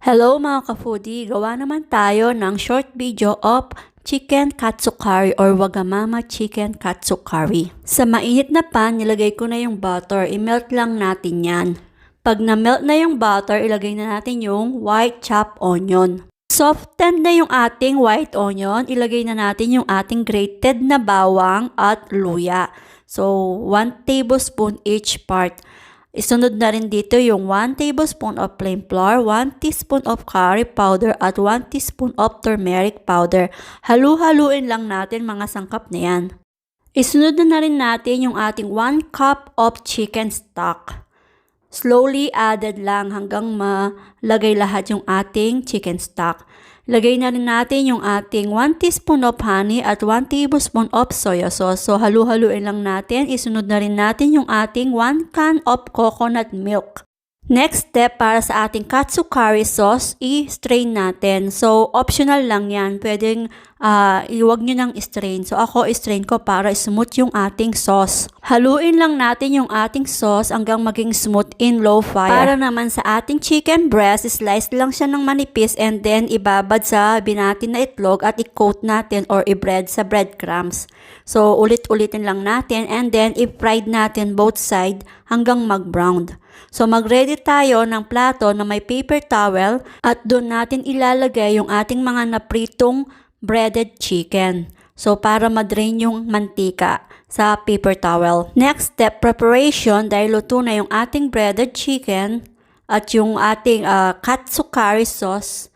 Hello mga ka-foodie! Gawa naman tayo ng short video of Chicken Katsu Curry or Wagamama Chicken Katsu Curry. Sa mainit na pan, nilagay ko na yung butter. I-melt lang natin yan. Pag na-melt na yung butter, ilagay na natin yung white chopped onion. Soften na yung ating white onion, ilagay na natin yung ating grated na bawang at luya. So, 1 tablespoon each part. Isunod na rin dito yung 1 tablespoon of plain flour, 1 teaspoon of curry powder, at 1 teaspoon of turmeric powder. Halu-haluin lang natin mga sangkap na yan. Isunod na rin natin yung ating 1 cup of chicken stock. Slowly added lang hanggang malagay lahat yung ating chicken stock. Lagay na rin natin yung ating 1 teaspoon of honey at 1 tablespoon of soy sauce. So halu-haluin lang natin. Isunod na rin natin yung ating 1 can of coconut milk. Next step, para sa ating katsu curry sauce, i-strain natin. So optional lang yan. Pwedeng iwag nyo nang i-strain. So ako i-strain ko para smooth yung ating sauce. Haluin lang natin yung ating sauce hanggang maging smooth in low fire. Para naman sa ating chicken breast, slice lang siya ng manipis and then ibabad sa binati na itlog at i-coat natin or i-bread sa breadcrumbs. So ulit-ulitin lang natin and then i-fried natin both side hanggang mag-brown. So mag-ready tayo ng plato na may paper towel at doon natin ilalagay yung ating mga napritong breaded chicken. So para ma-drain yung mantika sa paper towel. Next step, preparation. Dahil luto na yung ating breaded chicken at yung ating katsu curry sauce.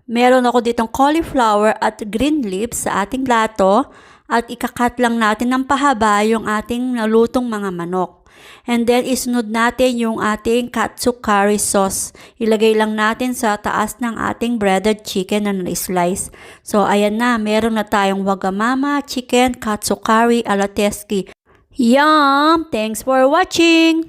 Meron ako ditong cauliflower at green leaves sa ating plato at ikakat lang natin ng pahaba yung ating nalutong mga manok. And then isunod natin yung ating katsu curry sauce. Ilagay lang natin sa taas ng ating breaded chicken na na-slice. So ayan na, meron na tayong Wagamama Chicken Katsu Curry ala Teski. Yum! Thanks for watching!